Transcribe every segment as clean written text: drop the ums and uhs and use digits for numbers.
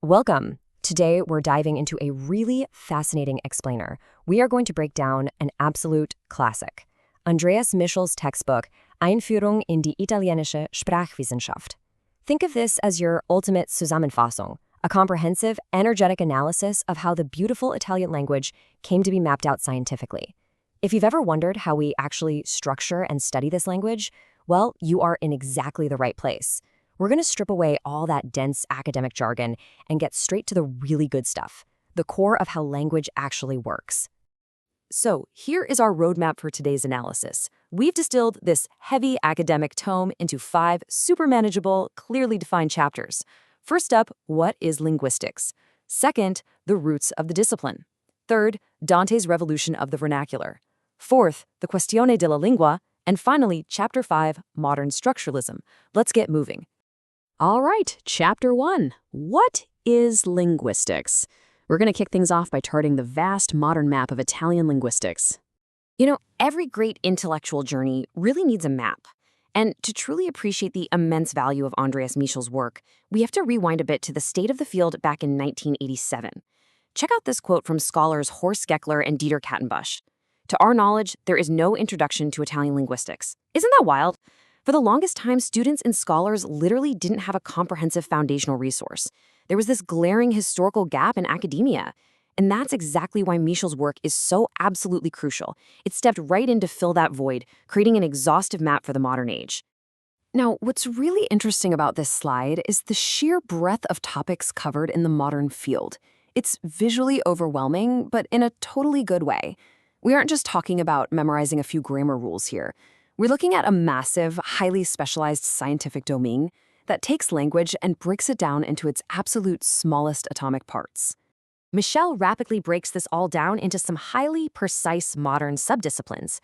Welcome. Today, we're diving into a really fascinating explainer. We are going to break down an absolute classic, Andreas Michel's textbook, Einführung in die italienische Sprachwissenschaft. Think of this as your ultimate Zusammenfassung, a comprehensive, energetic analysis of how the beautiful Italian language came to be mapped out scientifically. If you've ever wondered how we actually structure and study this language, well, you are in exactly the right place. We're going to strip away all that dense academic jargon and get straight to the really good stuff, the core of how language actually works. So here is our roadmap for today's analysis. We've distilled this heavy academic tome into 5 super manageable, clearly defined chapters. First up, what is linguistics? Second, the roots of the discipline. Third, Dante's revolution of the vernacular. Fourth, the questione della lingua. And finally, Chapter 5, modern structuralism. Let's get moving. All right, Chapter 1. What is linguistics? We're going to kick things off by charting the vast modern map of Italian linguistics. You know, every great intellectual journey really needs a map. And to truly appreciate the immense value of Andreas Michel's work, we have to rewind a bit to the state of the field back in 1987. Check out this quote from scholars Horst Geckler and Dieter Kattenbusch. To our knowledge, there is no introduction to Italian linguistics. Isn't that wild? For the longest time, students and scholars literally didn't have a comprehensive foundational resource. There was this glaring historical gap in academia. And that's exactly why Michel's work is so absolutely crucial. It stepped right in to fill that void, creating an exhaustive map for the modern age. Now, what's really interesting about this slide is the sheer breadth of topics covered in the modern field. It's visually overwhelming, but in a totally good way. We aren't just talking about memorizing a few grammar rules here. We're looking at a massive, highly specialized scientific domain that takes language and breaks it down into its absolute smallest atomic parts. Michel rapidly breaks this all down into some highly precise modern subdisciplines.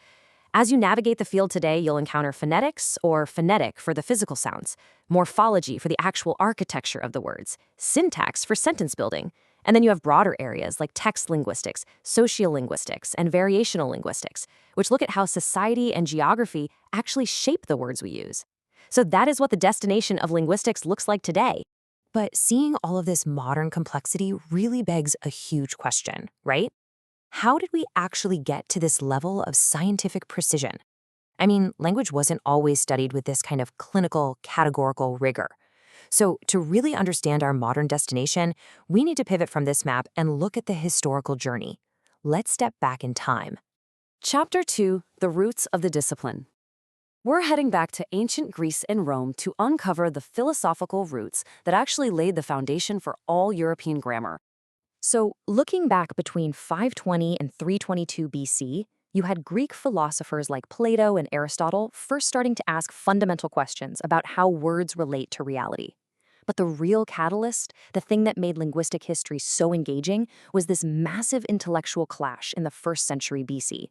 As you navigate the field today, you'll encounter phonetics, or phonetic for the physical sounds, morphology for the actual architecture of the words, syntax for sentence building, and then you have broader areas like text linguistics, sociolinguistics, and variational linguistics, which look at how society and geography actually shape the words we use. So that is what the destination of linguistics looks like today. But seeing all of this modern complexity really begs a huge question, right? How did we actually get to this level of scientific precision? I mean, language wasn't always studied with this kind of clinical, categorical rigor. So to really understand our modern destination, we need to pivot from this map and look at the historical journey. Let's step back in time. Chapter 2, the roots of the discipline. We're heading back to ancient Greece and Rome to uncover the philosophical roots that actually laid the foundation for all European grammar. So, looking back between 520 and 322 BC, you had Greek philosophers like Plato and Aristotle first starting to ask fundamental questions about how words relate to reality. But the real catalyst, the thing that made linguistic history so engaging, was this massive intellectual clash in the 1st century BC.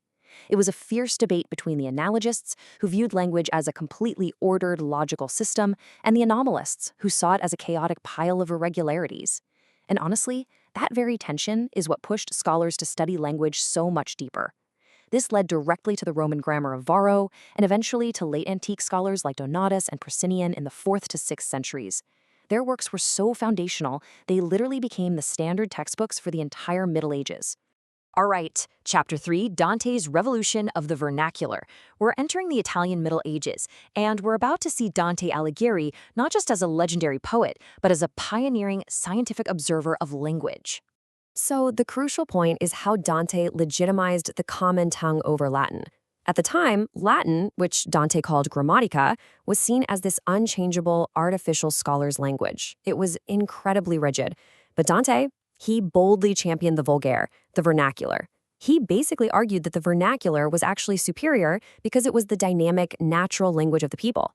It was a fierce debate between the analogists, who viewed language as a completely ordered, logical system, and the anomalists, who saw it as a chaotic pile of irregularities. And honestly, that very tension is what pushed scholars to study language so much deeper. This led directly to the Roman grammar of Varro, and eventually to late antique scholars like Donatus and Procinian in the 4th to 6th centuries. Their works were so foundational, they literally became the standard textbooks for the entire Middle Ages. All right, Chapter 3, Dante's revolution of the vernacular. We're entering the Italian Middle Ages, and we're about to see Dante Alighieri not just as a legendary poet, but as a pioneering scientific observer of language. So the crucial point is how Dante legitimized the common tongue over Latin. At the time, Latin, which Dante called grammatica, was seen as this unchangeable, artificial scholar's language. It was incredibly rigid. But Dante, he boldly championed the vulgare, the vernacular. He basically argued that the vernacular was actually superior because it was the dynamic, natural language of the people.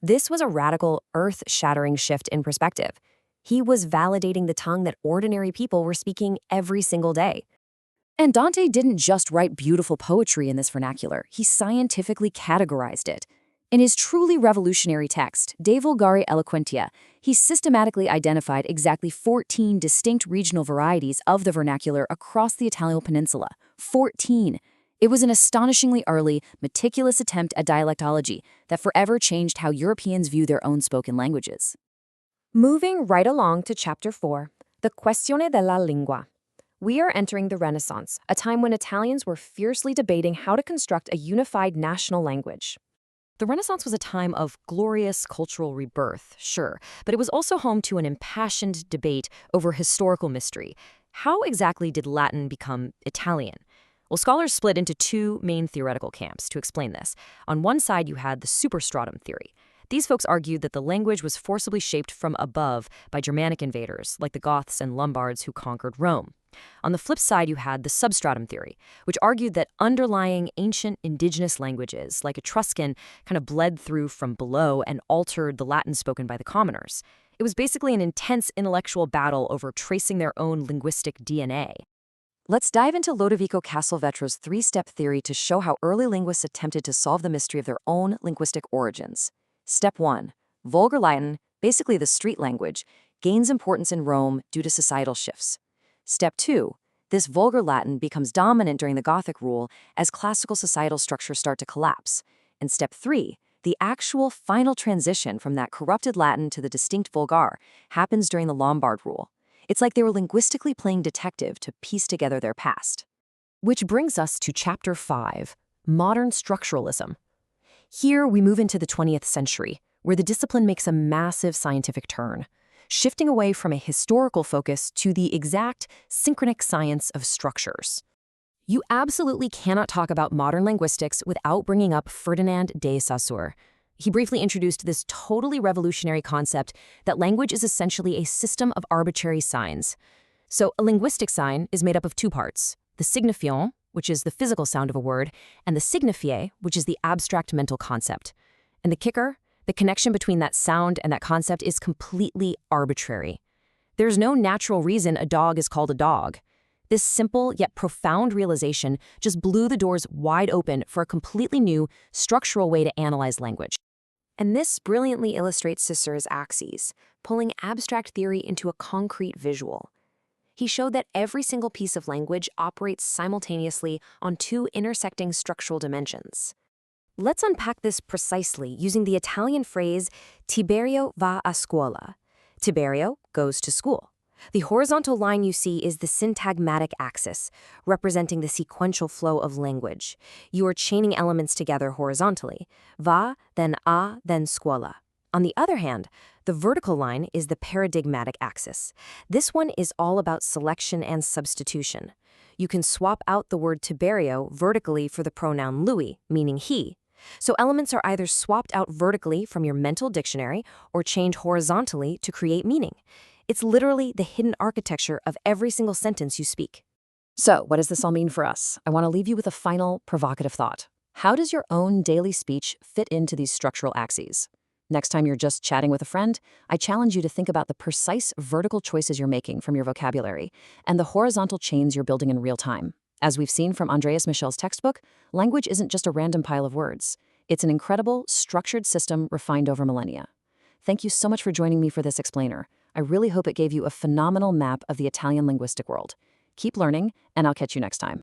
This was a radical, earth-shattering shift in perspective. He was validating the tongue that ordinary people were speaking every single day. And Dante didn't just write beautiful poetry in this vernacular, he scientifically categorized it. In his truly revolutionary text, De Vulgare Eloquentia, he systematically identified exactly 14 distinct regional varieties of the vernacular across the Italian peninsula. 14! It was an astonishingly early, meticulous attempt at dialectology that forever changed how Europeans view their own spoken languages. Moving right along to Chapter 4, The questione della lingua. We are entering the Renaissance, a time when Italians were fiercely debating how to construct a unified national language. The Renaissance was a time of glorious cultural rebirth, sure, but it was also home to an impassioned debate over historical mystery. How exactly did Latin become Italian? Well, scholars split into two main theoretical camps to explain this. On one side, you had the superstratum theory. These folks argued that the language was forcibly shaped from above by Germanic invaders, like the Goths and Lombards who conquered Rome. On the flip side, you had the substratum theory, which argued that underlying ancient indigenous languages, like Etruscan, kind of bled through from below and altered the Latin spoken by the commoners. It was basically an intense intellectual battle over tracing their own linguistic DNA. Let's dive into Lodovico Castelvetro's three-step theory to show how early linguists attempted to solve the mystery of their own linguistic origins. Step 1. Vulgar Latin, basically the street language, gains importance in Rome due to societal shifts. Step 2. This vulgar Latin becomes dominant during the Gothic rule as classical societal structures start to collapse. And Step 3. The actual final transition from that corrupted Latin to the distinct vulgar happens during the Lombard rule. It's like they were linguistically playing detective to piece together their past. Which brings us to Chapter 5, Modern Structuralism. Here we move into the 20th century, where the discipline makes a massive scientific turn, shifting away from a historical focus to the exact synchronic science of structures. You absolutely cannot talk about modern linguistics without bringing up Ferdinand de Saussure. He briefly introduced this totally revolutionary concept that language is essentially a system of arbitrary signs. So a linguistic sign is made up of two parts, the signifiant, which is the physical sound of a word, and the signifié, which is the abstract mental concept. And the kicker? The connection between that sound and that concept is completely arbitrary. There's no natural reason a dog is called a dog. This simple yet profound realization just blew the doors wide open for a completely new, structural way to analyze language. And this brilliantly illustrates Saussure's axes, pulling abstract theory into a concrete visual. He showed that every single piece of language operates simultaneously on two intersecting structural dimensions. Let's unpack this precisely using the Italian phrase Tiberio va a scuola. Tiberio goes to school. The horizontal line you see is the syntagmatic axis, representing the sequential flow of language. You are chaining elements together horizontally. Va, then a, then scuola. On the other hand, the vertical line is the paradigmatic axis. This one is all about selection and substitution. You can swap out the word Tiberio vertically for the pronoun lui, meaning he. So elements are either swapped out vertically from your mental dictionary or chained horizontally to create meaning. It's literally the hidden architecture of every single sentence you speak. So, what does this all mean for us? I want to leave you with a final provocative thought. How does your own daily speech fit into these structural axes? Next time you're just chatting with a friend, I challenge you to think about the precise vertical choices you're making from your vocabulary and the horizontal chains you're building in real time. As we've seen from Andreas Michel's textbook, language isn't just a random pile of words. It's an incredible, structured system refined over millennia. Thank you so much for joining me for this explainer. I really hope it gave you a phenomenal map of the Italian linguistic world. Keep learning, and I'll catch you next time.